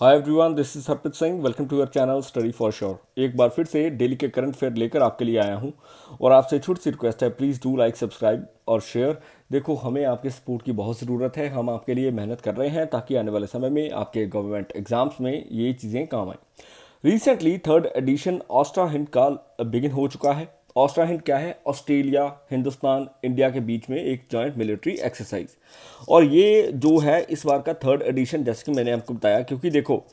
Hi everyone, this is Harpreet Singh. Welcome to your channel study for sure. एक बार फिर से डेली के करंट अफेयर लेकर आपके लिए आया हूं और आपसे छोटी सी रिक्वेस्ट है, प्लीज़ डू लाइक, सब्सक्राइब और शेयर। देखो, हमें आपके सपोर्ट की बहुत ज़रूरत है। हम आपके लिए मेहनत कर रहे हैं ताकि आने वाले समय में आपके गवर्नमेंट एग्जाम्स में ये चीज़ें काम आएँ। रिसेंटली थर्ड एडिशन ऑस्ट्रा हिंद का बिगिन हो चुका है। ऑस्ट्रा हिंद क्या है? ऑस्ट्रेलिया, हिंदुस्तान, इंडिया के बीच में एक जॉइंट मिलिट्री एक्सरसाइज। और ये जो है इस बार का थर्ड एडिशन, जैसे कि मैंने आपको बताया, क्योंकि देखो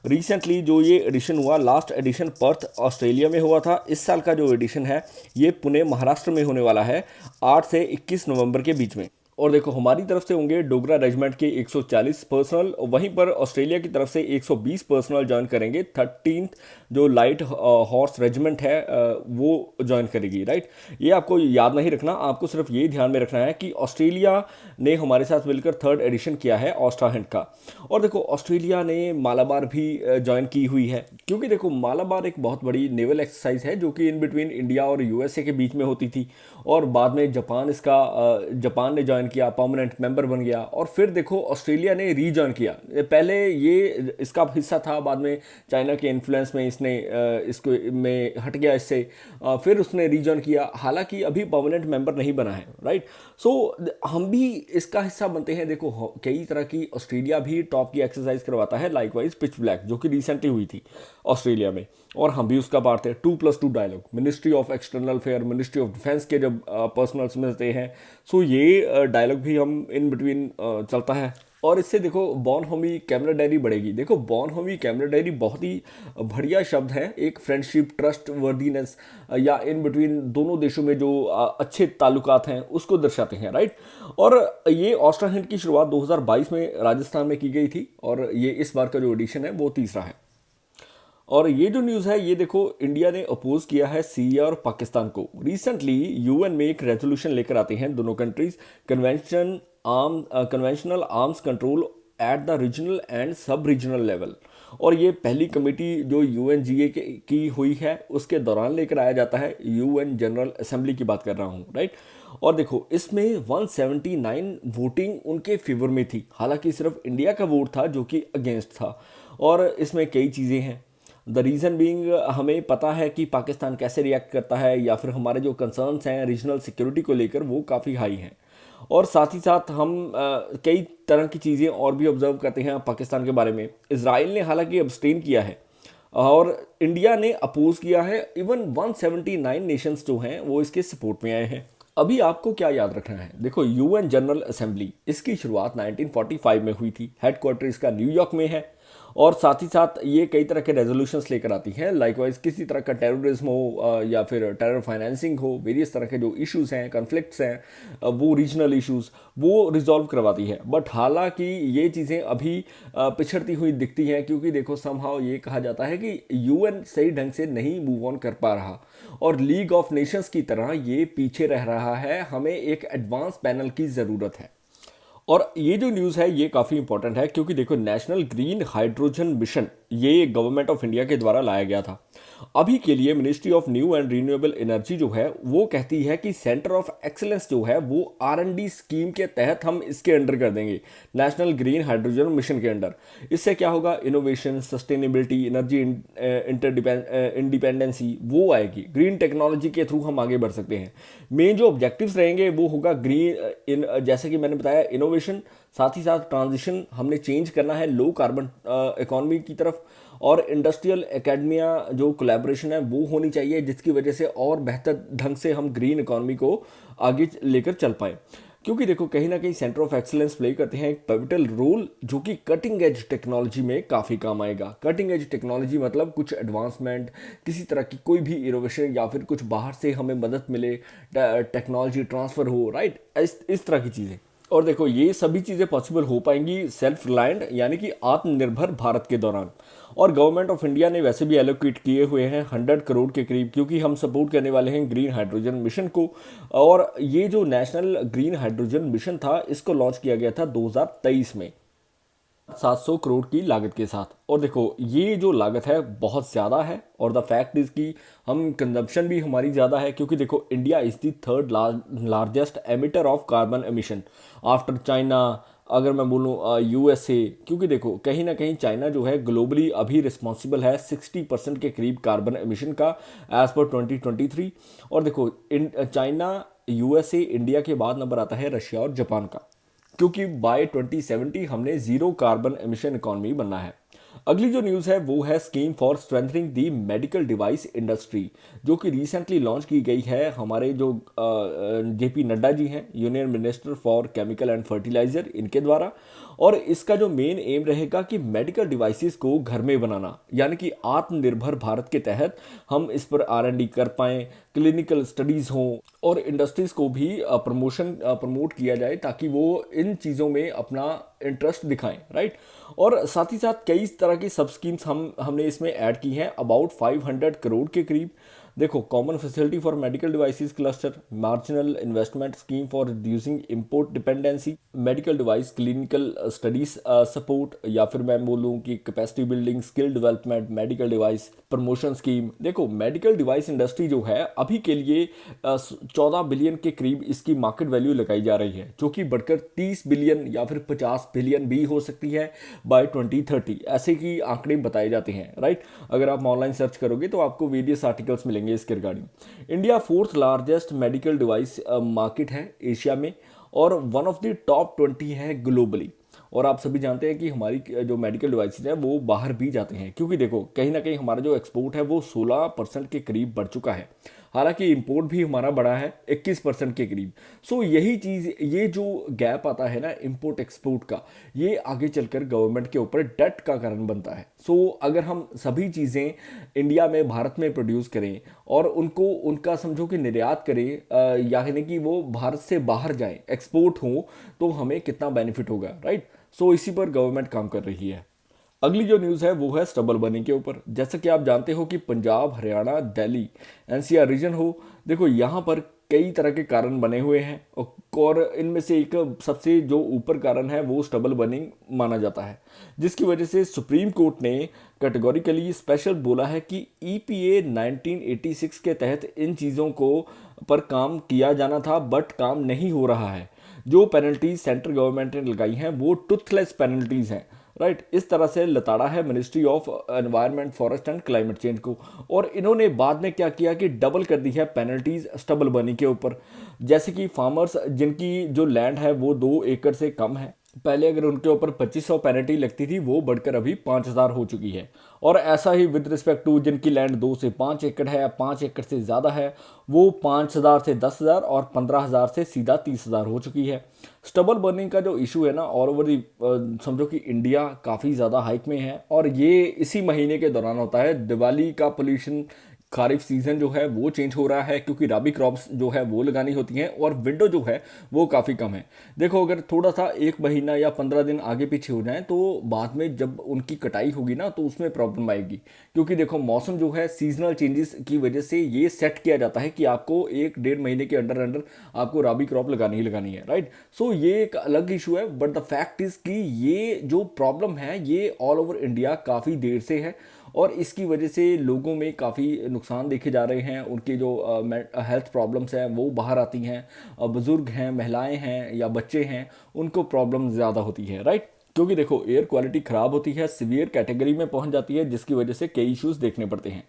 रिसेंटली जो ये एडिशन हुआ, लास्ट एडिशन पर्थ ऑस्ट्रेलिया में हुआ था। इस साल का जो एडिशन है ये पुणे महाराष्ट्र में होने वाला है 8 से 21 नवंबर के बीच में। और देखो, हमारी तरफ से होंगे डोगरा रेजिमेंट के 140 पर्सनल, वहीं पर ऑस्ट्रेलिया की तरफ से 120 पर्सनल ज्वाइन करेंगे। 13th जो लाइट हॉर्स रेजिमेंट है वो ज्वाइन करेगी, राइट। ये आपको याद नहीं रखना, आपको सिर्फ ये ध्यान में रखना है कि ऑस्ट्रेलिया ने हमारे साथ मिलकर थर्ड एडिशन किया है ऑस्ट्रा हिंद का। और देखो, ऑस्ट्रेलिया ने मालाबार भी ज्वाइन की हुई है, क्योंकि देखो मालाबार एक बहुत बड़ी नेवल एक्सरसाइज है जो कि इन बिटवीन इंडिया और यूएसए के बीच में होती थी। और बाद में जापान ने ज्वाइन किया, परमानेंट मेंबर बन गया। और फिर देखो ऑस्ट्रेलिया ने रीजॉइन किया। पहले ये इसका हिस्सा था, बाद में चाइना के इन्फ्लुएंस में इसने इसको में हट गया इससे, फिर उसने रीजॉइन किया। हालांकि अभी परमानेंट मेंबर नहीं बना है, राइट। सो हम भी इसका हिस्सा बनते हैं। देखो, कई तरह की ऑस्ट्रेलिया भी टॉप की एक्सरसाइज करवाता है, लाइकवाइज पिच ब्लैक जो कि रिसेंटली हुई थी ऑस्ट्रेलिया में, और हम भी उसका पार्ट थे। 2+2 dialogue, ministry of external affair, ministry of defence के जब पर्सनल्स मिलते हैं, सो ये डायलॉग भी हम इन बिटवीन चलता है। और इससे देखो बॉन होमी कैमराडेरी बढ़ेगी। देखो, बॉन होमी कैमराडेरी बहुत ही बढ़िया शब्द है, एक फ्रेंडशिप, ट्रस्ट वर्दीनेस या इन बिटवीन दोनों देशों में जो अच्छे ताल्लुकात हैं उसको दर्शाते हैं, राइट। और ये ऑस्ट्रा हिंद की शुरुआत 2022 में राजस्थान में की गई थी और ये इस बार का जो एडिशन है वो तीसरा है। और ये जो न्यूज़ है, ये देखो इंडिया ने अपोज किया है सीरिया और पाकिस्तान को। रिसेंटली यूएन में एक रेजोल्यूशन लेकर आते हैं दोनों countries, conventional arms control at the regional and सब रीजनल लेवल। और ये पहली कमेटी जो यूएनजीए की हुई है उसके दौरान लेकर आया जाता है। यूएन जनरल असेंबली की बात कर रहा हूँ, राइट। और देखो, इसमें 179 वोटिंग उनके फेवर में थी। हालांकि सिर्फ इंडिया का वोट था जो कि अगेंस्ट था। और इसमें कई चीज़ें हैं। द रीज़न बीइंग, हमें पता है कि पाकिस्तान कैसे रिएक्ट करता है, या फिर हमारे जो कंसर्न्स हैं रीजनल सिक्योरिटी को लेकर वो काफ़ी हाई हैं। और साथ ही साथ हम कई तरह की चीज़ें और भी ऑब्जर्व करते हैं पाकिस्तान के बारे में। इसराइल ने हालांकि अब्सटेन किया है और इंडिया ने अपोज किया है। इवन 179 नेशंस जो हैं वो इसके सपोर्ट में आए हैं। अभी आपको क्या याद रखना है? देखो, यूएन जनरल असेंबली, इसकी शुरुआत 1945 में हुई थी। हेडक्वार्टर इसका न्यूयॉर्क में है। और साथ ही साथ ये कई तरह के रेजोल्यूशंस लेकर आती हैं। लाइकवाइज किसी तरह का टेररिज्म हो या फिर टेरर फाइनेंसिंग हो, वेरियस तरह के जो इश्यूज हैं, कन्फ्लिक्ट्स हैं, वो रीजनल इश्यूज वो रिजॉल्व करवाती है। बट हालांकि ये चीज़ें अभी पिछड़ती हुई दिखती हैं, क्योंकि देखो समहाउ ये कहा जाता है कि यूएन सही ढंग से नहीं मूव ऑन कर पा रहा और लीग ऑफ नेशंस की तरह ये पीछे रह रहा है। हमें एक एडवांस पैनल की ज़रूरत है। और ये जो न्यूज़ है ये काफ़ी इंपॉर्टेंट है, क्योंकि देखो नेशनल ग्रीन हाइड्रोजन मिशन ये गवर्नमेंट ऑफ इंडिया के द्वारा लाया गया था। अभी के लिए ministry of new and renewable energy जो है वो कहती है कि सेंटर ऑफ एक्सीलेंस जो है वो आर&डी स्कीम के तहत हम इसके अंडर कर देंगे, नेशनल ग्रीन हाइड्रोजन मिशन के अंडर। इससे क्या होगा? इनोवेशन, सस्टेनेबिलिटी, एनर्जी इंडिपेंडेंसी वो आएगी। ग्रीन टेक्नोलॉजी के थ्रू हम आगे बढ़ सकते हैं। मेन जो ऑब्जेक्टिव्स रहेंगे वो होगा ग्रीन जैसे कि मैंने बताया, इनोवेशन, साथ ही साथ ट्रांजिशन हमने चेंज करना है लो कार्बन इकोनॉमी की तरफ। और इंडस्ट्रियल एकेडमिया जो कोलैबोरेशन है वो होनी चाहिए, जिसकी वजह से और बेहतर ढंग से हम ग्रीन इकोनॉमी को आगे लेकर चल पाए। क्योंकि देखो कहीं ना कहीं सेंटर ऑफ एक्सीलेंस प्ले करते हैं एक पिवटल रोल, जो कि कटिंग एज टेक्नोलॉजी में काफ़ी काम आएगा। कटिंग एज टेक्नोलॉजी मतलब कुछ एडवांसमेंट, किसी तरह की कोई भी इनोवेशन, या फिर कुछ बाहर से हमें मदद मिले, टेक्नोलॉजी ट्रांसफ़र हो, राइट, इस तरह की चीज़ें। और देखो ये सभी चीज़ें पॉसिबल हो पाएंगी सेल्फ रिलायंट यानी कि आत्मनिर्भर भारत के दौरान। और गवर्नमेंट ऑफ इंडिया ने वैसे भी एलोकेट किए हुए हैं 100 करोड़ के करीब, क्योंकि हम सपोर्ट करने वाले हैं ग्रीन हाइड्रोजन मिशन को। और ये जो नेशनल ग्रीन हाइड्रोजन मिशन था इसको लॉन्च किया गया था 2023 में 700 करोड़ की लागत के साथ। और देखो ये जो लागत है बहुत ज़्यादा है, और द फैक्ट इज़ कि हम कंजम्पशन भी हमारी ज़्यादा है, क्योंकि देखो India is the third largest emitter of carbon emission after China, अगर मैं बोलूँ यूएसए, क्योंकि देखो कहीं ना कहीं चाइना जो है ग्लोबली अभी रिस्पॉन्सिबल है 60% के करीब कार्बन एमिशन का एज पर 2023। और देखो चाइना, यूएसए, इंडिया के बाद नंबर आता है रशिया और जापान का, क्योंकि बाय 2070 हमने जीरो कार्बन एमिशन इकॉनमी बनना है। अगली जो न्यूज़ है वो है scheme for strengthening the medical device industry, जो कि रिसेंटली लॉन्च की गई है हमारे जो जेपी नड्डा जी हैं, union minister for chemical and fertiliser, इनके द्वारा। और इसका जो मेन एम रहेगा कि मेडिकल डिवाइसेस को घर में बनाना, यानी कि आत्मनिर्भर भारत के तहत हम इस पर R&D कर पाएँ, क्लिनिकल स्टडीज़ हों और इंडस्ट्रीज़ को भी प्रमोट किया जाए ताकि वो इन चीज़ों में अपना इंटरेस्ट दिखाएं, राइट। और साथ ही साथ कई तरह की सब स्कीम्स हमने इसमें ऐड की हैं, अबाउट 500 करोड़ के करीब। देखो, common facility for medical devices cluster, marginal investment scheme for reducing import dependency, medical device clinical studies support, या फिर मैं बोलूँ कि capacity building, skill development, medical device promotion scheme. देखो, मेडिकल डिवाइस इंडस्ट्री जो है अभी के लिए 14 बिलियन के करीब इसकी मार्केट वैल्यू लगाई जा रही है, जो कि बढ़कर 30 बिलियन या फिर 50 बिलियन भी हो सकती है बाय 2030, ऐसे की आंकड़े बताए जाते हैं, राइट। अगर आप ऑनलाइन सर्च करोगे तो आपको वेरियस आर्टिकल्स मिलेंगे इसके regarding. India fourth largest medical device market है एशिया में और वन ऑफ द टॉप 20 है ग्लोबली। और आप सभी जानते हैं कि हमारी जो मेडिकल डिवाइसेज हैं वो बाहर भी जाते हैं, क्योंकि देखो कहीं ना कहीं हमारा जो एक्सपोर्ट है वो 16% के करीब बढ़ चुका है, हालांकि इंपोर्ट भी हमारा बढ़ा है 21% के करीब। सो यही चीज़, ये जो गैप आता है ना इंपोर्ट एक्सपोर्ट का, ये आगे चलकर गवर्नमेंट के ऊपर डेट का कारण बनता है। सो अगर हम सभी चीज़ें इंडिया में, भारत में प्रोड्यूस करें और उनको उनका समझो कि निर्यात करें, यानी कि वो भारत से बाहर जाएं, एक्सपोर्ट हो, तो हमें कितना बेनिफिट होगा, राइट। सो इसी पर गवर्नमेंट काम कर रही है। अगली जो न्यूज़ है वो है स्टबल बर्निंग के ऊपर। जैसा कि आप जानते हो कि पंजाब, हरियाणा, दिल्ली, NCR रीजन हो, देखो यहाँ पर कई तरह के कारण बने हुए हैं और इनमें से एक सबसे जो ऊपर कारण है वो स्टबल बर्निंग माना जाता है, जिसकी वजह से सुप्रीम कोर्ट ने कैटेगोरिकली स्पेशल बोला है कि EPA 1986 के तहत इन चीज़ों को पर काम किया जाना था, बट काम नहीं हो रहा है। जो पेनल्टीज सेंट्रल गवर्नमेंट ने लगाई हैं वो टूथलेस पेनल्टीज हैं, राइट। इस तरह से लताड़ा है ministry of environment, forest and climate change को। और इन्होंने बाद में क्या किया कि डबल कर दी है पेनल्टीज स्टबल बर्निंग के ऊपर। जैसे कि फार्मर्स जिनकी जो लैंड है वो 2 एकड़ से कम है, पहले अगर उनके ऊपर 2500 पेनल्टी लगती थी, वो बढ़कर अभी 5000 हो चुकी है। और ऐसा ही विद रिस्पेक्ट टू जिनकी लैंड 2 से 5 एकड़ है या 5 एकड़ से ज़्यादा है, वो 5000 से 10,000 और 15,000 से सीधा 30,000 हो चुकी है। स्टबल बर्निंग का जो इशू है ना, ऑल ओवर दी समझो कि इंडिया काफ़ी ज़्यादा हाइक में है। और ये इसी महीने के दौरान होता है। दिवाली का पोल्यूशन, खारिफ सीजन जो है वो चेंज हो रहा है, क्योंकि राबी क्रॉप्स जो है वो लगानी होती हैं और विंडो जो है वो काफ़ी कम है। देखो, अगर थोड़ा सा 1 महीना या 15 दिन आगे पीछे हो जाए तो बाद में जब उनकी कटाई होगी ना तो उसमें प्रॉब्लम आएगी, क्योंकि देखो मौसम जो है सीजनल चेंजेस की वजह से ये सेट किया जाता है कि आपको 1 डेढ़ महीने के अंडर अंडर आपको राबी क्रॉप लगानी ही लगानी है, राइट। सो ये एक अलग इशू है, बट द फैक्ट इज कि ये जो प्रॉब्लम है ये ऑल ओवर इंडिया काफ़ी देर से है और इसकी वजह से लोगों में काफ़ी नुकसान देखे जा रहे हैं। उनके जो हेल्थ प्रॉब्लम्स हैं वो बाहर आती हैं, बुज़ुर्ग हैं, महिलाएं हैं या बच्चे हैं, उनको प्रॉब्लम ज़्यादा होती है, राइट। क्योंकि देखो एयर क्वालिटी ख़राब होती है, सीवियर कैटेगरी में पहुंच जाती है, जिसकी वजह से कई इश्यूज देखने पड़ते हैं।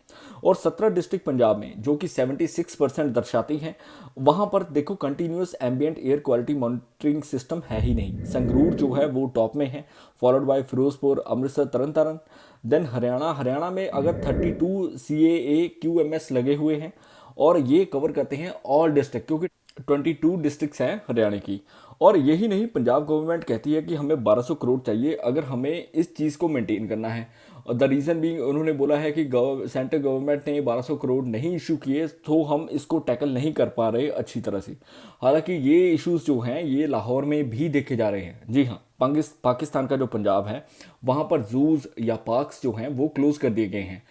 और 17 डिस्ट्रिक्ट पंजाब में जो कि 76% दर्शाती हैं, वहां पर देखो continuous ambient air quality monitoring system है ही नहीं। संगरूर जो है वो टॉप में है, followed by Firozpur, Amritsar, Tarn Taran. Then Haryana में अगर 32 CAA QMS लगे हुए हैं और ये कवर करते हैं ऑल डिस्ट्रिक्ट, क्योंकि 22 डिस्ट्रिक्ट्स हैं हरियाणा की। और यही नहीं, पंजाब गवर्नमेंट कहती है कि हमें 1200 करोड़ चाहिए अगर हमें इस चीज़ को मेंटेन करना है। और द रीज़न भी उन्होंने बोला है कि सेंट्रल गवर्नमेंट ने 1200 करोड़ नहीं इशू किए तो हम इसको टैकल नहीं कर पा रहे अच्छी तरह से। हालांकि ये इश्यूज जो हैं ये लाहौर में भी देखे जा रहे हैं। जी हाँ, पाकिस्तान का जो पंजाब है वहाँ पर जूज या पार्क्स जो हैं वो क्लोज कर दिए गए हैं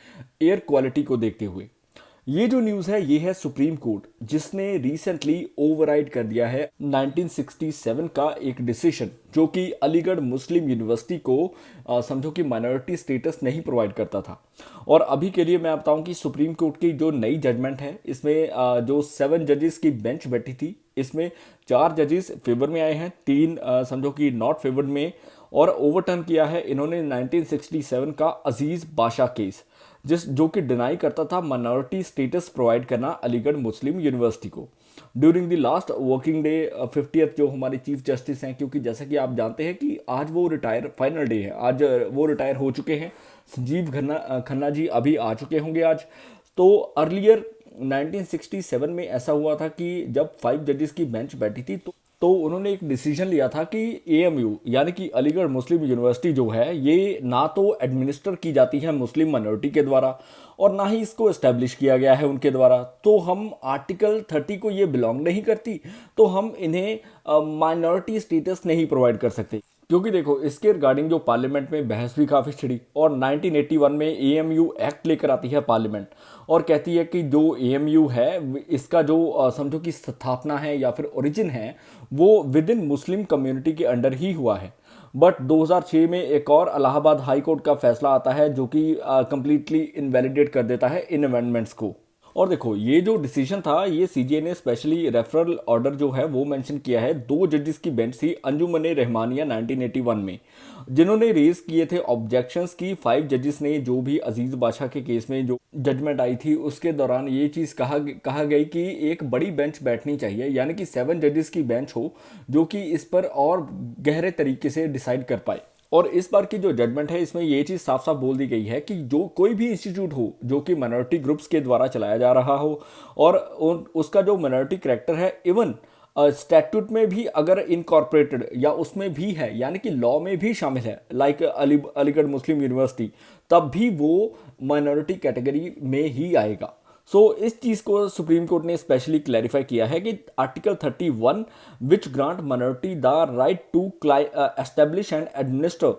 एयर क्वालिटी को देखते हुए। ये जो न्यूज़ है ये है सुप्रीम कोर्ट जिसने रिसेंटली ओवरराइड कर दिया है 1967 का एक डिसीजन जो कि अलीगढ़ मुस्लिम यूनिवर्सिटी को समझो कि माइनॉरिटी स्टेटस नहीं प्रोवाइड करता था। और अभी के लिए मैं बताऊं कि सुप्रीम कोर्ट की जो नई जजमेंट है इसमें जो 7 जजेस की बेंच बैठी थी इसमें 4 जजेस फेवर में आए हैं, 3 समझो कि नॉट फेवर्ड में। और ओवरटर्न किया है इन्होंने 1967 का अजीज बादशाह केस जो कि डिनाई करता था माइनॉरिटी स्टेटस प्रोवाइड करना अलीगढ़ मुस्लिम यूनिवर्सिटी को। During the last working day 50th जो हमारे चीफ जस्टिस हैं, क्योंकि जैसा कि आप जानते हैं कि आज वो रिटायर फाइनल डे है, आज वो रिटायर हो चुके हैं। संजीव खन्ना जी अभी आ चुके होंगे आज। तो अर्लियर 1967 में ऐसा हुआ था कि जब 5 जजेस की बेंच बैठी थी तो उन्होंने एक डिसीजन लिया था कि एएमयू यानी कि अलीगढ़ मुस्लिम यूनिवर्सिटी जो है ये ना तो एडमिनिस्टर की जाती है मुस्लिम माइनॉरिटी के द्वारा और ना ही इसको एस्टेब्लिश किया गया है उनके द्वारा। तो हम आर्टिकल 30 को ये बिलोंग नहीं करती, तो हम इन्हें माइनॉरिटी स्टेटस नहीं प्रोवाइड कर सकते। क्योंकि देखो इसके रिगार्डिंग जो पार्लियामेंट में बहस भी काफ़ी छिड़ी और 1981 में एएमयू एक्ट लेकर आती है पार्लियामेंट और कहती है कि जो एएमयू है इसका जो समझो कि स्थापना है या फिर ओरिजिन है वो विद इन मुस्लिम कम्युनिटी के अंडर ही हुआ है। बट 2006 में एक और इलाहाबाद हाई कोर्ट का फैसला आता है जो कि कंप्लीटली इनवैलिडेट कर देता है इन अमेंडमेंट्स को। और देखो ये जो डिसीजन था ये सीजीए ने स्पेशली रेफरल ऑर्डर जो है वो मेंशन किया है 2 जजेस की बेंच थी अंजुमन रहमानिया 1981 में, जिन्होंने रेज किए थे ऑब्जेक्शंस की 5 जजेस ने जो भी अजीज बादशाह के केस में जो जजमेंट आई थी उसके दौरान ये चीज़ कहा गई कि एक बड़ी बेंच बैठनी चाहिए, यानी कि 7 जजेस की बेंच हो जो कि इस पर और गहरे तरीके से डिसाइड कर पाए। और इस बार की जो जजमेंट है इसमें ये चीज़ साफ साफ बोल दी गई है कि जो कोई भी इंस्टीट्यूट हो जो कि माइनॉरिटी ग्रुप्स के द्वारा चलाया जा रहा हो और उसका जो माइनॉरिटी करेक्टर है इवन स्टैट्यूट में भी अगर इनकॉर्पोरेटेड या उसमें भी है यानी कि लॉ में भी शामिल है लाइक अलीगढ़ मुस्लिम यूनिवर्सिटी, तब भी वो माइनॉरिटी कैटेगरी में ही आएगा। इस चीज़ को सुप्रीम कोर्ट ने स्पेशली क्लैरिफाई किया है कि article 31 which grant minority the right to establish and administer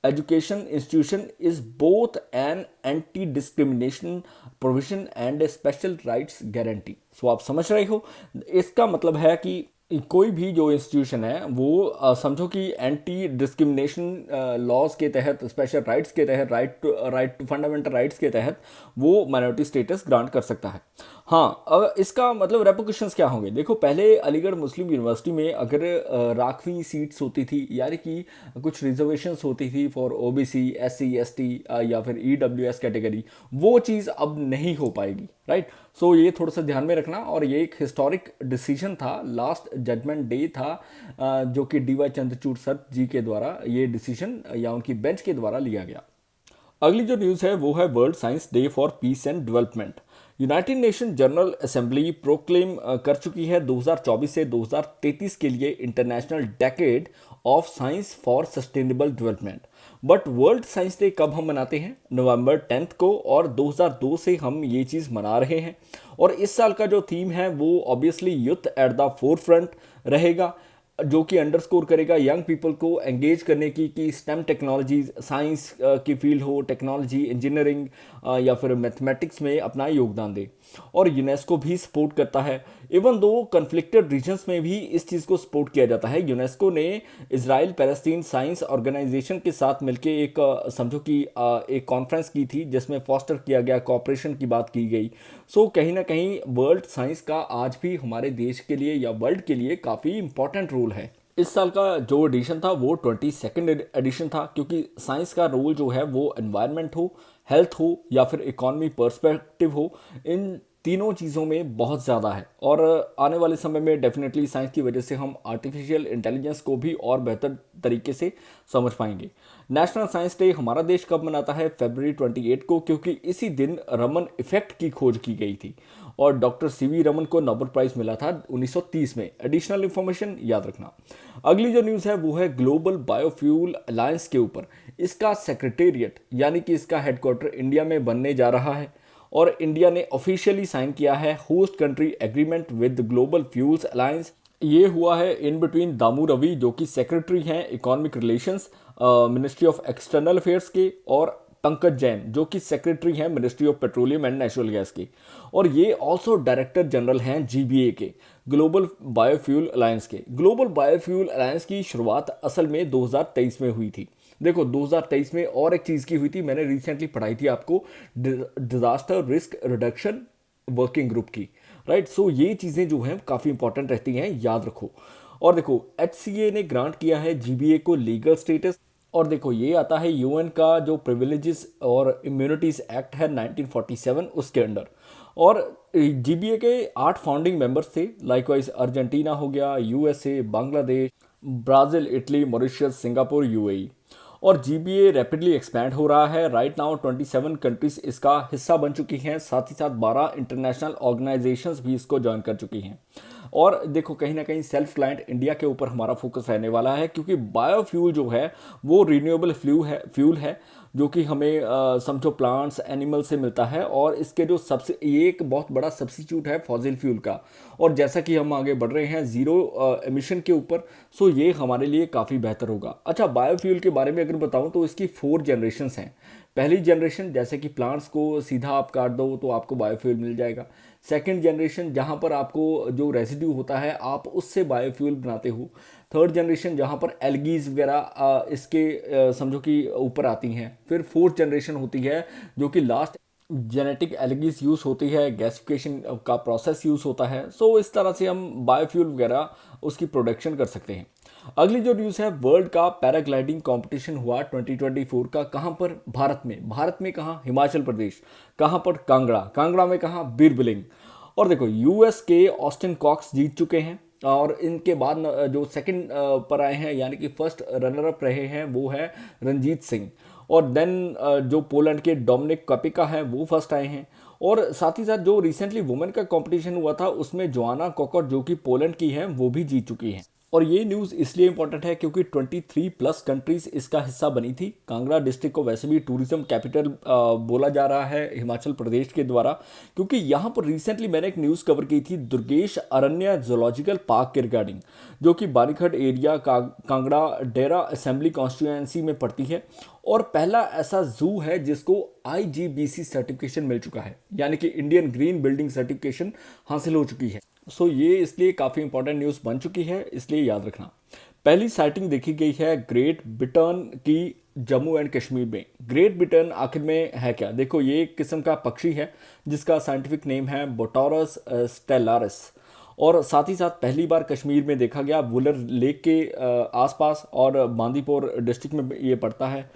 education institution is both an anti discrimination provision and a special rights guarantee. आप समझ रहे हो, इसका मतलब है कि कोई भी जो इंस्टीट्यूशन है वो समझो कि एंटी डिस्क्रिमिनेशन लॉज के तहत, स्पेशल राइट्स के तहत, राइट फंडामेंटल राइट्स के तहत वो माइनॉरिटी स्टेटस ग्रांट कर सकता है। हाँ, अब इसका मतलब रेपोकेशंस क्या होंगे। देखो पहले अलीगढ़ मुस्लिम यूनिवर्सिटी में अगर राखवी सीट्स होती थी यानी कि कुछ रिजर्वेशंस होती थी फॉर ओबीसी, एससी, एसटी या फिर ईडब्ल्यूएस कैटेगरी, वो चीज़ अब नहीं हो पाएगी, राइट। ये थोड़ा सा ध्यान में रखना। और ये एक हिस्टोरिक डिसीजन था, लास्ट जजमेंट डे था जो कि डीवाई चंद्रचूड़ सर जी के द्वारा ये डिसीजन या उनकी बेंच के द्वारा लिया गया। अगली जो न्यूज़ है वो है world science day for piece and development. United nation general assembly proclaim कर चुकी है 2024 से 2033 के लिए international decade of science for sustainable development. But world science day कब हम मनाते हैं? नवंबर 10 को, और 2002 से हम ये चीज़ मना रहे हैं। और इस साल का जो थीम है वो obviously youth at the four front रहेगा, जो कि अंडरस्कोर करेगा यंग पीपल को एंगेज करने की कि स्टेम टेक्नोलॉजीज, साइंस की फील्ड हो, टेक्नोलॉजी, इंजीनियरिंग या फिर मैथमेटिक्स में अपना योगदान दे। और यूनेस्को भी सपोर्ट करता है, इवन दो कन्फ्लिक्टेड रीजन्स में भी इस चीज़ को सपोर्ट किया जाता है। यूनेस्को ने इजराइल पैलेस्टीन साइंस ऑर्गेनाइजेशन के साथ मिलकर एक समझो कि एक कॉन्फ्रेंस की थी जिसमें फॉस्टर किया गया, कॉपरेशन की बात की गई। कहीं ना कहीं वर्ल्ड साइंस का आज भी हमारे देश के लिए या वर्ल्ड के लिए काफ़ी इंपॉर्टेंट रोल है। इस साल का जो एडिशन था वो 22nd एडिशन था, क्योंकि साइंस का रोल जो है वो एनवायरनमेंट हो, हेल्थ हो या फिर इकोनॉमी पर्सपेक्टिव हो, इन तीनों चीज़ों में बहुत ज़्यादा है। और आने वाले समय में डेफिनेटली साइंस की वजह से हम आर्टिफिशियल इंटेलिजेंस को भी और बेहतर तरीके से समझ पाएंगे। नेशनल साइंस डे हमारा देश कब मनाता है? फरवरी 28 को, क्योंकि इसी दिन रमन इफेक्ट की खोज की गई थी और डॉक्टर सीवी रमन को नोबेल प्राइज मिला था 1930 में। एडिशनल इंफॉर्मेशन याद रखना। अगली जो न्यूज़ है वो है ग्लोबल बायोफ्यूल अलायंस के ऊपर। इसका सेक्रेटेरिएट यानी कि इसका हेडक्वार्टर इंडिया में बनने जा रहा है और इंडिया ने ऑफिशियली साइन किया है host country agreement with global fuels alliance. ये हुआ है इन बिटवीन दामू रवि जो कि सेक्रेटरी हैं economic relations ministry of external affairs के, और पंकज जैन, जो कि सेक्रेटरी हैं ministry of petroleum and natural gas की, और ये ऑल्सो डायरेक्टर जनरल हैं जीबीए के, ग्लोबल बायोफ्यूल अलायंस के। ग्लोबल बायोफ्यूल अलायंस की शुरुआत असल में 2023 में हुई थी। देखो 2023 में और एक चीज़ की हुई थी, मैंने रिसेंटली पढ़ाई थी आपको, disaster risk reduction working group की, राइट। सो ये चीज़ें जो हैं काफ़ी इंपॉर्टेंट रहती हैं, याद रखो। और देखो एचसीए ने ग्रांट किया है जीबीए को लीगल स्टेटस, और देखो ये आता है यूएन का जो प्रिविलेजेस और इम्यूनिटीज एक्ट है 1947 उसके अंडर। और जीबीए के 8 फाउंडिंग मेंबर्स थे, लाइकवाइज अर्जेंटीना हो गया, USA, Bangladesh, Brazil, Italy, Mauritius, Singapore, UAE. और जीबीए रैपिडली एक्सपैंड हो रहा है। राइट नाउ 27 कंट्रीज इसका हिस्सा बन चुकी हैं, साथ ही साथ 12 इंटरनेशनल ऑर्गेनाइजेशंस भी इसको ज्वाइन कर चुकी हैं। और देखो कहीं ना कहीं सेल्फ क्लाइंट इंडिया के ऊपर हमारा फोकस रहने वाला है, क्योंकि बायोफ्यूल जो है वो रिन्यूएबल फ्यूल है जो कि हमें समझो प्लांट्स एनिमल से मिलता है, और इसके जो सबसे ये एक बहुत बड़ा सब्सिट्यूट है फॉसिल फ्यूल का। और जैसा कि हम आगे बढ़ रहे हैं ज़ीरो एमिशन के ऊपर, सो ये हमारे लिए काफ़ी बेहतर होगा। अच्छा, बायोफ्यूल के बारे में अगर बताऊं तो इसकी 4 जनरेशन्स हैं। पहली जनरेशन जैसे कि प्लांट्स को सीधा आप काट दो तो आपको बायोफ्यूल मिल जाएगा। सेकंड जनरेशन जहाँ पर आपको जो रेसिड्यू होता है आप उससे बायोफ्यूल बनाते हो। थर्ड जनरेशन जहाँ पर एल्गीज वगैरह इसके समझो कि ऊपर आती हैं। फिर फोर्थ जनरेशन होती है जो कि लास्ट जेनेटिक एल्गीज यूज़ होती है, गैसिफिकेशन का प्रोसेस यूज़ होता है। सो इस तरह से हम बायोफ्यूल वगैरह उसकी प्रोडक्शन कर सकते हैं। अगली जो न्यूज़ है, वर्ल्ड का पैराग्लाइडिंग कंपटीशन हुआ 2024 का। कहाँ पर? भारत में। भारत में कहाँ? हिमाचल प्रदेश। कहाँ पर? कांगड़ा। कांगड़ा में कहाँ? बीरबिलिंग। और देखो यूएस के ऑस्टिन कॉक्स जीत चुके हैं, और इनके बाद जो सेकंड पर आए हैं यानी कि फर्स्ट रनर अप रहे हैं वो है रंजीत सिंह। और देन जो पोलैंड के डोमिनिक कपिका हैं वो फर्स्ट आए हैं। और साथ ही साथ जो रिसेंटली वुमेन का कंपटीशन हुआ था उसमें जोआना कोकोट जो कि पोलैंड की हैं वो भी जीत चुकी हैं। और ये न्यूज़ इसलिए इंपॉर्टेंट है क्योंकि 23 प्लस कंट्रीज इसका हिस्सा बनी थी। कांगड़ा डिस्ट्रिक्ट को वैसे भी टूरिज्म कैपिटल बोला जा रहा है हिमाचल प्रदेश के द्वारा, क्योंकि यहाँ पर रिसेंटली मैंने एक न्यूज़ कवर की थी दुर्गेश अरण्य जूलॉजिकल पार्क के रिगार्डिंग, जो कि बारीखड़ एरिया कांगड़ा डेरा असेंबली कॉन्स्टिट्यूएंसी में पड़ती है, और पहला ऐसा जू है जिसको आईजीबीसी सर्टिफिकेशन मिल चुका है, यानी कि इंडियन ग्रीन बिल्डिंग सर्टिफिकेशन हासिल हो चुकी है। सो ये इसलिए काफ़ी इंपॉर्टेंट न्यूज़ बन चुकी है, इसलिए याद रखना। पहली साइटिंग देखी गई है ग्रेट ब्रिटेन की जम्मू एंड कश्मीर में। ग्रेट ब्रिटेन आखिर में है क्या? देखो ये एक किस्म का पक्षी है जिसका साइंटिफिक नेम है बोटोरस स्टेलारिस, और साथ ही साथ पहली बार कश्मीर में देखा गया, वुलर लेक के आसपास, और बांदीपुर डिस्ट्रिक्ट में ये पड़ता है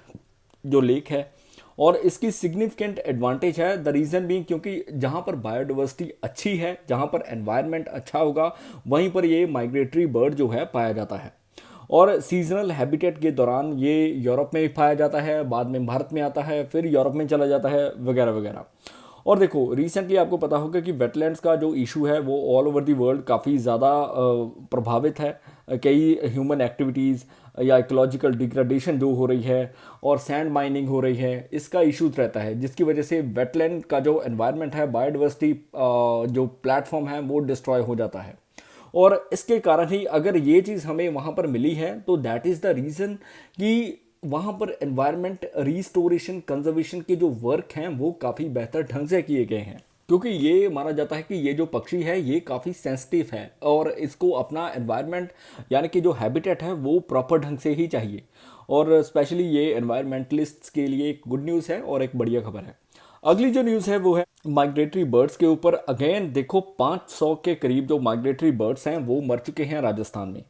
जो लेक है। और इसकी सिग्निफिकेंट एडवांटेज है, द रीज़न बीइंग क्योंकि जहाँ पर बायोडाइवर्सिटी अच्छी है, जहाँ पर एनवायरनमेंट अच्छा होगा, वहीं पर ये माइग्रेटरी बर्ड जो है पाया जाता है। और सीजनल हैबिटेट के दौरान ये यूरोप में भी पाया जाता है, बाद में भारत में आता है, फिर यूरोप में चला जाता है, वगैरह वगैरह। और देखो रिसेंटली आपको पता होगा कि वेटलैंड्स का जो इशू है वो ऑल ओवर दी वर्ल्ड काफ़ी ज़्यादा प्रभावित है। कई ह्यूमन एक्टिविटीज़ या इकोलॉजिकल डिग्रेडेशन जो हो रही है, और सैंड माइनिंग हो रही है, इसका इशू रहता है, जिसकी वजह से वेटलैंड का जो एनवायरनमेंट है, बायोडाइवर्सिटी जो प्लेटफॉर्म है वो डिस्ट्रॉय हो जाता है। और इसके कारण ही अगर ये चीज़ हमें वहाँ पर मिली है तो दैट इज़ द रीज़न कि वहाँ पर एनवायरनमेंट रिस्टोरेशन कंजर्वेशन के जो वर्क हैं वो काफ़ी बेहतर ढंग से किए गए हैं, क्योंकि ये माना जाता है कि ये जो पक्षी है ये काफ़ी सेंसिटिव है, और इसको अपना एनवायरनमेंट यानी कि जो हैबिटेट है वो प्रॉपर ढंग से ही चाहिए। और स्पेशली ये एनवायरमेंटलिस्ट्स के लिए एक गुड न्यूज़ है और एक बढ़िया खबर है। अगली जो न्यूज़ है वो है माइग्रेटरी बर्ड्स के ऊपर। अगेन देखो 500 के करीब जो माइग्रेटरी बर्ड्स हैं वो मर चुके हैं राजस्थान में।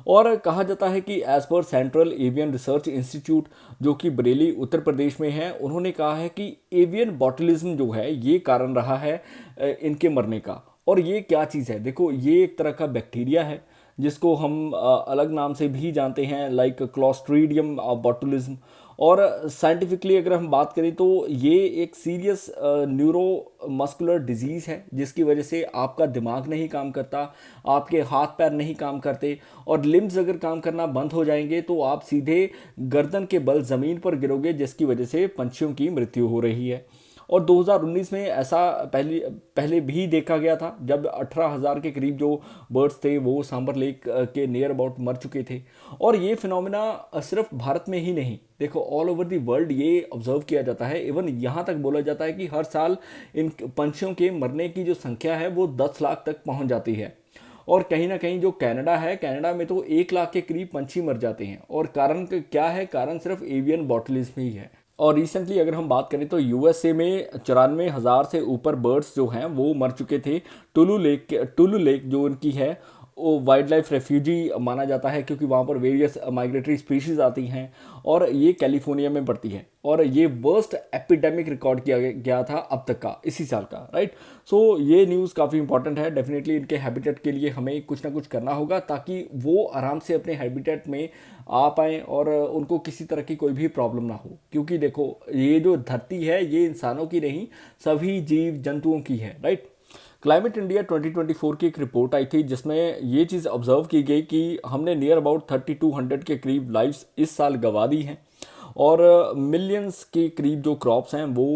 और कहा जाता है कि as per central avian research institute जो कि बरेली उत्तर प्रदेश में है, उन्होंने कहा है कि एवियन बॉटुलिज्म जो है ये कारण रहा है इनके मरने का। और ये क्या चीज़ है? देखो ये एक तरह का बैक्टीरिया है जिसको हम अलग नाम से भी जानते हैं, लाइक क्लॉस्ट्रीडियम बॉटुलिज्म। और साइंटिफिकली अगर हम बात करें तो ये एक सीरियस न्यूरो मस्कुलर डिजीज़ है जिसकी वजह से आपका दिमाग नहीं काम करता, आपके हाथ पैर नहीं काम करते, और लिम्स अगर काम करना बंद हो जाएंगे तो आप सीधे गर्दन के बल ज़मीन पर गिरोगे, जिसकी वजह से पंछियों की मृत्यु हो रही है। और 2019 में ऐसा पहले पहले भी देखा गया था जब 18,000 के करीब जो बर्ड्स थे वो सांबर लेक के नियर अबाउट मर चुके थे। और ये फिनोमेना सिर्फ भारत में ही नहीं, देखो ऑल ओवर दी वर्ल्ड ये ऑब्जर्व किया जाता है। इवन यहाँ तक बोला जाता है कि हर साल इन पंछियों के मरने की जो संख्या है वो 10 लाख तक पहुँच जाती है। और कहीं ना कहीं जो कनाडा है, कनाडा में तो 1 लाख के करीब पंछी मर जाते हैं। और कारण क्या है? कारण सिर्फ एवियन बॉटलिज्म ही है। और रिसेंटली अगर हम बात करें तो यूएसए में 94,000 से ऊपर बर्ड्स जो हैं वो मर चुके थे। टुलू लेक जो उनकी है वो वाइल्ड लाइफ रेफ्यूजी माना जाता है, क्योंकि वहाँ पर वेरियस माइग्रेटरी स्पीशीज़ आती हैं और ये कैलिफोर्निया में पड़ती है। और ये वर्स्ट एपिडेमिक रिकॉर्ड किया गया था अब तक का, इसी साल का, राइट। सो ये न्यूज़ काफ़ी इंपॉर्टेंट है। डेफिनेटली इनके हैबिटेट के लिए हमें कुछ ना कुछ करना होगा ताकि वो आराम से अपने हैबिटेट में आ पाएँ और उनको किसी तरह की कोई भी प्रॉब्लम ना हो। क्योंकि देखो ये जो धरती है ये इंसानों की नहीं, सभी जीव जंतुओं की है, राइट। क्लाइमेट इंडिया 2024 की एक रिपोर्ट आई थी जिसमें ये चीज़ ऑब्जर्व की गई कि हमने नियर अबाउट 3200 के करीब लाइव्स इस साल गंवा दी हैं और मिलियंस के करीब जो क्रॉप्स हैं वो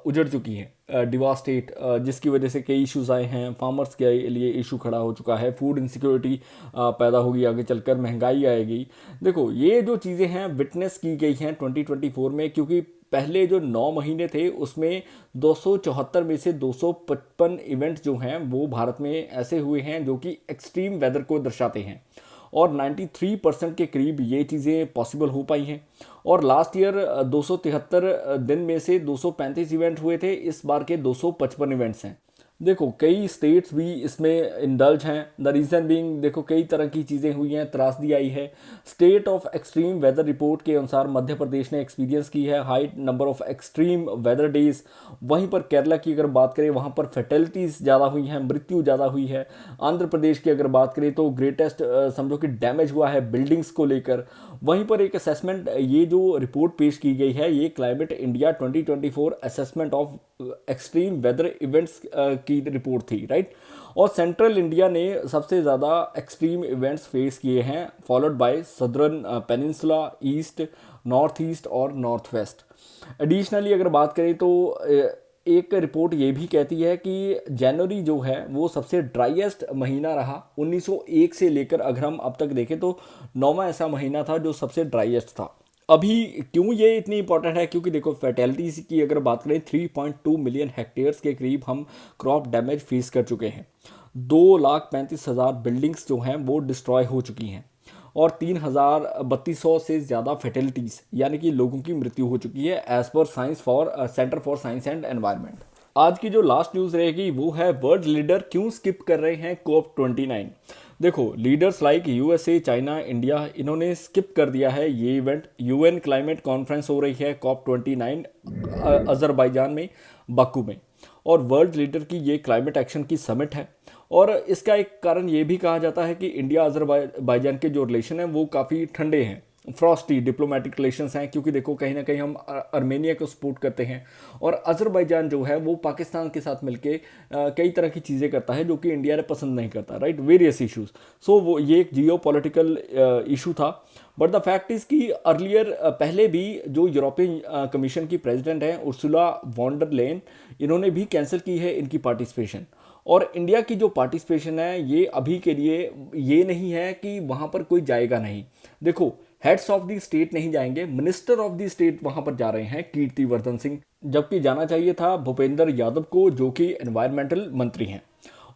उजड़ चुकी हैं, डिवास्टेट, जिसकी वजह से कई इश्यूज आए हैं। फार्मर्स के लिए इशू खड़ा हो चुका है, फूड इनसिक्योरिटी पैदा होगी, आगे चलकर महंगाई आएगी। देखो ये जो चीज़ें हैं विटनेस की गई हैं 2024 में, क्योंकि पहले जो 9 महीने थे उसमें 274 में से 255 इवेंट्स जो हैं वो भारत में ऐसे हुए हैं जो कि एक्सट्रीम वेदर को दर्शाते हैं। और 93% के करीब ये चीज़ें पॉसिबल हो पाई हैं। और लास्ट ईयर 273 दिन में से 235 इवेंट हुए थे, इस बार के 255 इवेंट्स हैं। देखो कई स्टेट्स भी इसमें इंडल्ज हैं। द रीज़न बीइंग, देखो कई तरह की चीज़ें हुई हैं, त्रासदी आई है। State of extreme weather report के अनुसार मध्य प्रदेश ने एक्सपीरियंस की है high number of extreme weather days. वहीं पर केरला की अगर बात करें वहाँ पर फर्टिलिटीज़ ज़्यादा हुई हैं, मृत्यु ज़्यादा हुई है। आंध्र प्रदेश की अगर बात करें तो ग्रेटेस्ट समझो कि डैमेज हुआ है बिल्डिंग्स को लेकर। वहीं पर एक असेसमेंट, ये जो रिपोर्ट पेश की गई है ये climate India 2024 assessment of extreme weather events की रिपोर्ट थी, राइट। और सेंट्रल इंडिया ने सबसे ज़्यादा एक्सट्रीम इवेंट्स फेस किए हैं, followed by southern peninsula, east, north east और नॉर्थ वेस्ट। एडिशनली अगर बात करें तो एक रिपोर्ट ये भी कहती है कि जनवरी जो है वो सबसे ड्राइएस्ट महीना रहा 1901 से लेकर। अगर हम अब तक देखें तो 9वां ऐसा महीना था जो सबसे ड्राइएस्ट था। अभी क्यों ये इतनी इंपॉर्टेंट है? क्योंकि देखो फर्टिलिटीज़ की अगर बात करें 3.2 मिलियन हेक्टेयर्स के करीब हम क्रॉप डैमेज फेस कर चुके हैं। 2,35,000 बिल्डिंग्स जो हैं वो डिस्ट्रॉय हो चुकी हैं और 3,3200 से ज़्यादा फर्टिलिटीज़ यानी कि लोगों की मृत्यु हो चुकी है एज पर centre for science and environment. आज की जो लास्ट न्यूज़ रहेगी वो है वर्ल्ड लीडर क्यों स्किप कर रहे हैं COP29। देखो leaders like USA, China, India, इन्होंने स्किप कर दिया है ये इवेंट। यूएन क्लाइमेट कॉन्फ्रेंस हो रही है COP29 अजरबैजान में, बाकू में। और वर्ल्ड लीडर की ये क्लाइमेट एक्शन की समिट है। और इसका एक कारण ये भी कहा जाता है कि इंडिया अजरबैजान के जो रिलेशन हैं वो काफ़ी ठंडे हैं, फ्रॉस्टी डिप्लोमेटिक रिलेशंस हैं। क्योंकि देखो कहीं ना कहीं हम आर्मेनिया को सपोर्ट करते हैं और अजरबैजान जो है वो पाकिस्तान के साथ मिलके कई तरह की चीज़ें करता है जो कि इंडिया ने पसंद नहीं करता, राइट, वेरियस इश्यूज। सो वो ये एक जियो पॉलिटिकल इशू था। बट द फैक्ट इज़ कि अर्लियर पहले भी जो यूरोपियन कमीशन की प्रेसिडेंट हैं उर्सुला वॉन डर लेyen, इन्होंने भी कैंसिल की है इनकी पार्टिसिपेशन। और इंडिया की जो पार्टिसिपेशन है ये अभी के लिए ये नहीं है कि वहाँ पर कोई जाएगा नहीं। देखो हेड्स ऑफ द स्टेट नहीं जाएंगे, मिनिस्टर ऑफ द स्टेट वहाँ पर जा रहे हैं, कीर्तिवर्धन सिंह, जबकि जाना चाहिए था भूपेंद्र यादव को जो कि एनवायरमेंटल मंत्री हैं।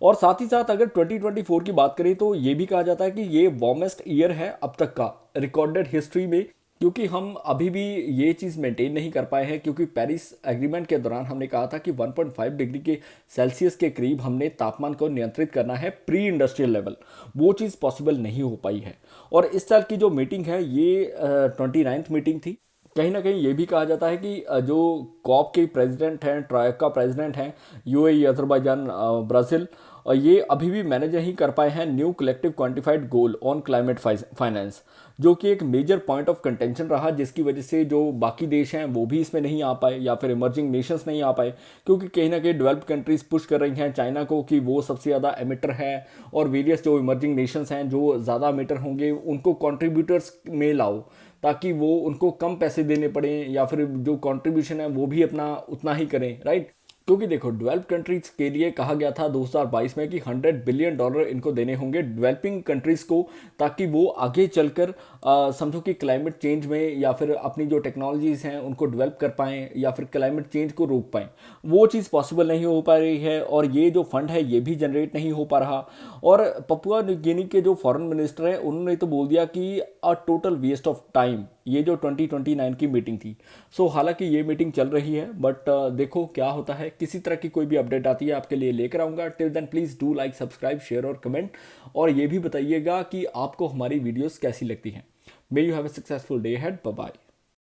और साथ ही साथ अगर 2024 की बात करें तो ये भी कहा जाता है कि ये वार्मेस्ट ईयर है अब तक का रिकॉर्डेड हिस्ट्री में, क्योंकि हम अभी भी ये चीज़ मेंटेन नहीं कर पाए हैं। क्योंकि पेरिस एग्रीमेंट के दौरान हमने कहा था कि 1.5 डिग्री के सेल्सियस के करीब हमने तापमान को नियंत्रित करना है प्री इंडस्ट्रियल लेवल, वो चीज़ पॉसिबल नहीं हो पाई है। और इस साल की जो मीटिंग है ये 29th मीटिंग थी। कहीं ना कहीं ये भी कहा जाता है कि जो कॉप के प्रेसिडेंट हैं, ट्रायक का प्रेसिडेंट हैं, यूएई, अजरबैजान, ब्राज़ील, और ये अभी भी मैनेज नहीं कर पाए हैं new collective quantified goal on climate finance, जो कि एक मेजर पॉइंट ऑफ कंटेंशन रहा, जिसकी वजह से जो बाकी देश हैं वो भी इसमें नहीं आ पाए या फिर इमर्जिंग नेशंस नहीं आ पाए। क्योंकि कहीं ना कहीं डेवलप्ड कंट्रीज पुश कर रही हैं चाइना को कि वो सबसे ज़्यादा एमिटर है और वेरियस जो इमर्जिंग नेशंस हैं जो ज़्यादा एमिटर होंगे उनको कॉन्ट्रीब्यूटर्स में लाओ। ताकि वो उनको कम पैसे देने पड़े या फिर जो कंट्रीब्यूशन है वो भी अपना उतना ही करें, राइट। क्योंकि देखो डेवलप्ड कंट्रीज के लिए कहा गया था 2022 में कि $100 बिलियन इनको देने होंगे डेवलपिंग कंट्रीज को, ताकि वो आगे चलकर समझो कि क्लाइमेट चेंज में या फिर अपनी जो टेक्नोलॉजीज हैं उनको डेवलप कर पाएं या फिर क्लाइमेट चेंज को रोक पाएं। वो चीज़ पॉसिबल नहीं हो पा रही है और ये जो फंड है ये भी जनरेट नहीं हो पा रहा। और पपुआ न्यू गिनी के जो फॉरेन मिनिस्टर हैं उन्होंने तो बोल दिया कि a total waste of time, ये जो 2029 की मीटिंग थी। सो हालांकि ये मीटिंग चल रही है, बट देखो क्या होता है। किसी तरह की कोई भी अपडेट आती है आपके लिए लेकर आऊँगा। Till then please do like, subscribe, share और कमेंट। और ये भी बताइएगा कि आपको हमारी वीडियोस कैसी लगती हैं। May you have a successful day ahead. Bye bye.